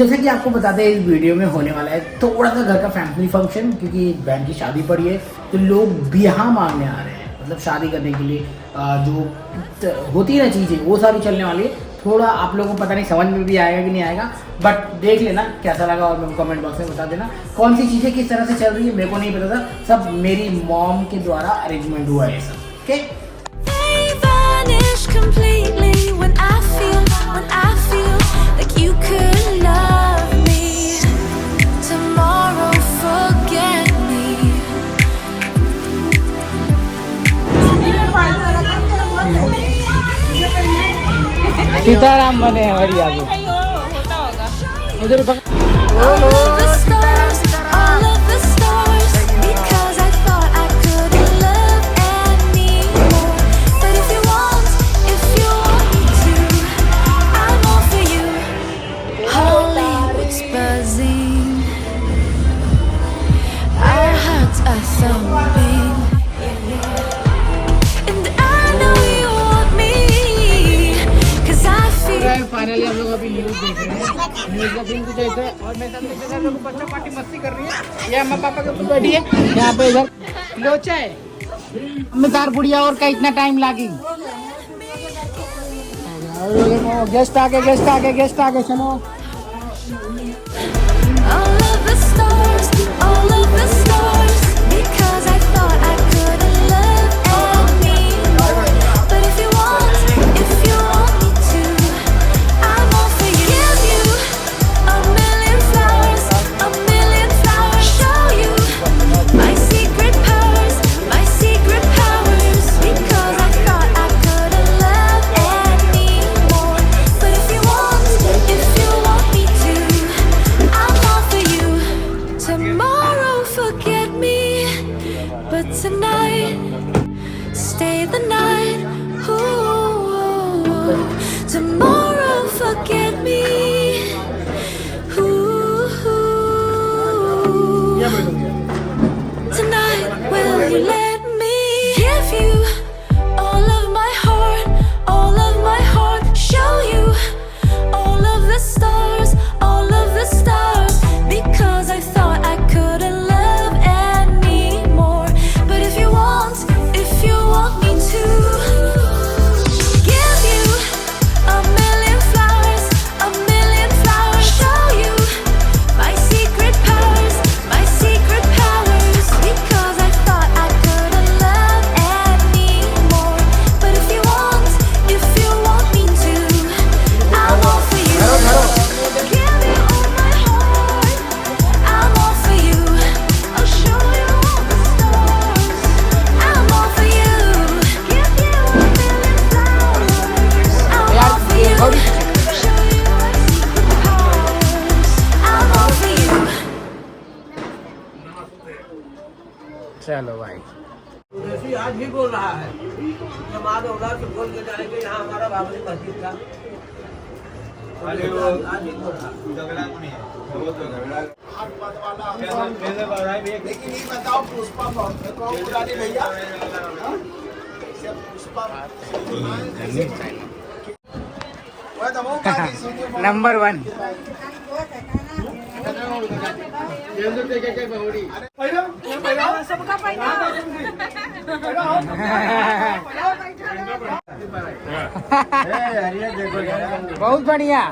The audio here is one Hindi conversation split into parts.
जैसे कि आपको बता दें इस वीडियो में होने वाला है थोड़ा सा घर का फैमिली फंक्शन, क्योंकि बहन की शादी पड़ी है तो लोग ब्याह मांगने आ रहे हैं, मतलब शादी करने के लिए जो होती है ना चीज़ें वो सारी चलने वाली है। थोड़ा आप लोगों को पता नहीं समझ में भी आएगा कि नहीं आएगा, बट देख लेना कैसा लगा और मेरे को कमेंट बॉक्स में बता देना कौन सी चीज़ें किस तरह से चल रही है। मेरे को नहीं पता था, सब मेरी मॉम के द्वारा अरेंजमेंट हुआ है सब। Okay completely when I feel like you could love me tomorrow, forget me. Sitaram बने हमारी आगे उधर All of the stars, because I thought I could love anymore. But if you want me to, I'm all for you. Hollywood's buzzing, our hearts are thumping, and I know you want me, 'cause I feel. Finally हम लोग अभी न्यूज़ देख रहे हैं, न्यूज़ का सीन कुछ ऐसा है और मेरे साथ मेरे लोग बच्चा पार्टी मस्ती कर रही है। ये अम्मा पापा के ऊपर बैठी है, यहाँ पे इधर लोचा है अम्मीदार बुढ़िया और का इतना टाइम लागी। गेस्ट आ गए सुनो। All of the stars, because I thought I could love anymore. But if you want me to, I'm all for you. Give you a million flowers, show you my secret powers, because I thought I could love anymore. But if you want me to, I'm all for you. Tomorrow forget me, but tonight stay the night. Ooh, tomorrow forget me. Ooh, tonight will you let me give you all of my heart, show you all of the stars, because I thought I couldn't love anymore. But if you want me to, give you a million flowers, show you my secret powers, because I thought I couldn't love anymore. But if you want me to, I'm all for you. Give you all my heart, I'm all for you. I'll show you all the stars, I'm all for you. Give you a million flowers, I'm all for you. Show you my secret powers, I'm all for you. चलो भाई उदेशी आज भी बोल रहा है जब आज उधर से बोल के जाएंगे यहाँ हमारा बाबरी मस्जिद का आज भी बोल रहा झगड़ा को नहीं है वो तो झगड़ा कैसे बढ़ाई भैया लेकिन ये बताओ पुष्पा कौन पुरानी भैया पुष्पा वो तो वो नंबर 1 सबका बहुत बढ़िया।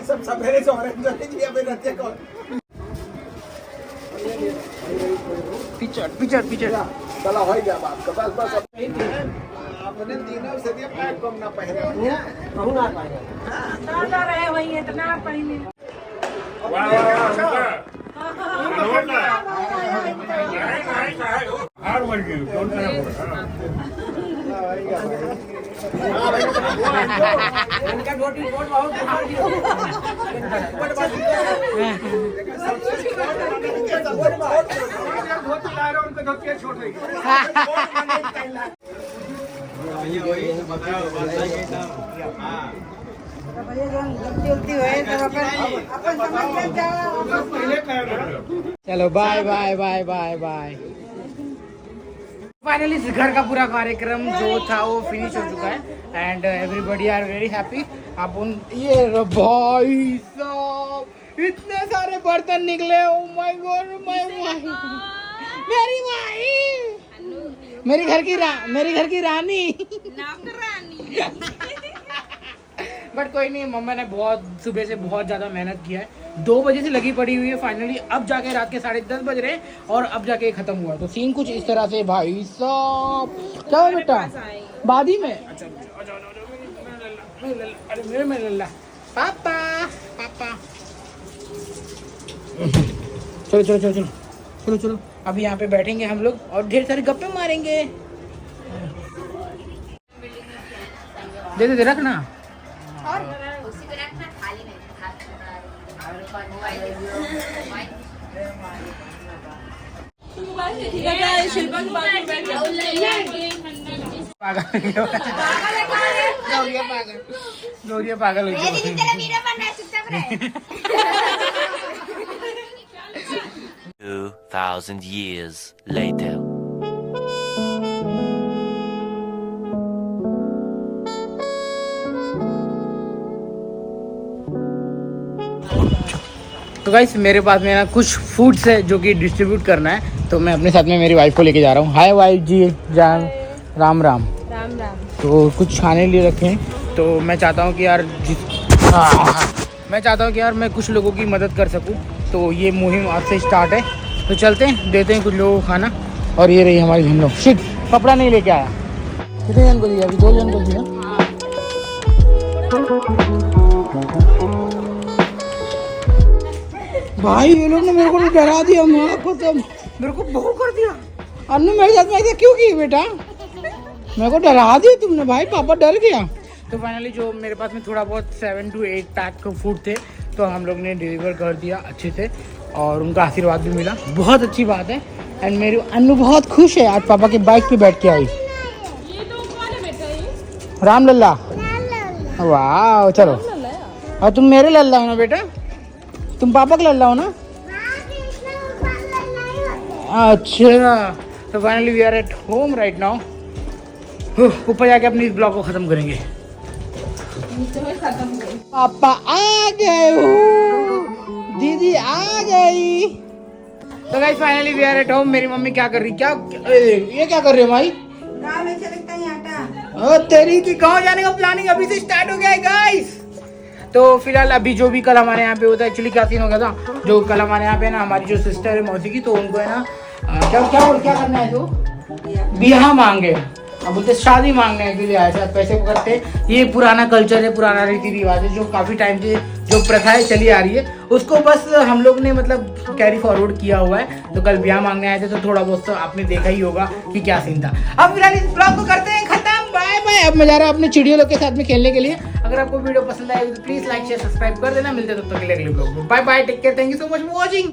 सब सवेरे से ऑरेंज ऑरेंज अभी रहते कौन पिक्चर चला हो गया बात का बस अपने तीनों से दिया पैक कम ना पहने कहूँ ना पाएगा ना रहे वही इतना पहले हार वर्ग कौन इनका रोटी रोट बहुत ऊपर की धोती ला रहा उनको धोती छोड़ रही वही बताओ चलो bye bye bye bye bye. Finally घर का पूरा कार्यक्रम जो था वो फिनिश हो चुका है and everybody are very happy. आप उन ये भाई साहब इतने सारे बर्तन निकले, oh my god my wife, मेरी वाइफ, मेरी घर की रानी बट कोई नहीं, मम्मा ने बहुत सुबह से बहुत ज़्यादा मेहनत किया है, 2 बजे से लगी पड़ी हुई है। फाइनली अब जाके रात के 10:30 बज रहे हैं और अब जाके ख़त्म हुआ। तो सीन कुछ इस तरह से भाई साहब। क्या है बेटा? बादी में? अच्छा अरे मेरे लल्ला पापा पापा। चलो चलो चलो चलो चलो चलो अभी यहाँ पे बैठेंगे हम लोग और ढेर सारे गप्पे मारेंगे। दे रखना और उसी पे रखना, थाली में पागल हो गई। 2000 years later. तो गाइस मेरे पास में ना कुछ फूड्स है जो कि डिस्ट्रीब्यूट करना है, तो मैं अपने साथ में मेरी वाइफ को लेके जा रहा हूँ। हाय वाइफ जी, जान राम राम। राम राम। तो कुछ खाने लिए रखे हैं, तो मैं चाहता हूँ कि यार मैं कुछ लोगों की मदद कर सकूँ। तो ये मुहिम आज से स्टार्ट है, तो चलते हैं देते हैं कुछ लोगों को खाना। और ये रही हमारी हम लोग। शिट, कपड़ा नहीं लेके आया। कितने जन को दिया? अभी 2 जन को दिया। भाई ये लोग ने मेरे को डरा दिया, मेरे को बहु कर दिया। अन्नू मेरे साथ में ऐसा क्यों की बेटा? मेरे को डरा दिया तुमने भाई, पापा डर गया। तो फाइनली जो मेरे पास में थोड़ा बहुत 7 to 8 पैक का फूड थे, तो हम लोग ने डिलीवर कर दिया अच्छे से और उनका आशीर्वाद भी मिला, बहुत अच्छी बात है। एंड मेरी अन्नू बहुत खुश है, आज पापा के बाइक पे बैठ के आई। राम लल्ला, वाह चलो। और तुम मेरे लल्ला हो ना बेटा, तुम पापा का लल्ला हो ना? अच्छा, तो finally we are at home right now. ऊपर जाके अपनी इस ब्लॉग को खत्म करेंगे। पापा आ गए हो, दीदी आ गई। तो guys finally we are at home. मेरी मम्मी क्या कर रही? ये क्या कर रहे हो भाई? ओ तेरी की गाँव जाने का प्लानिंग अभी से स्टार्ट हो गया है गाइस। तो फिलहाल अभी जो भी कल हमारे यहाँ पे होता है, एक्चुअली क्या सीन हो गया था, जो कल हमारे यहाँ पे ना हमारी जो सिस्टर है मौसी की, तो उनको है ना क्या करना है, तो बियाह मांगे, अब बोलते शादी मांगने के लिए आए थे। पैसे को करते, ये पुराना कल्चर है, पुराना रीति रिवाज है, जो काफ़ी टाइम से जो प्रथाएं चली आ रही है, उसको बस हम लोग ने मतलब कैरी फॉरवर्ड किया हुआ है। तो कल ब्याह मांगने आए थे, तो थोड़ा बहुत तो आपने देखा ही होगा कि क्या सीन था। अब फिलहाल इस ब्लॉग को करते हैं खत्म, बाय बाय। अब मैं जा रहा हूँ अपने चिड़ियों लोग के साथ में खेलने के लिए। अगर आपको वीडियो पसंद आएगी तो प्लीज लाइक शेयर सब्सक्राइब कर देना। मिलते हैं तब तक के लिए अगले ब्लॉग में। Bye bye, take care, thank you so much for watching.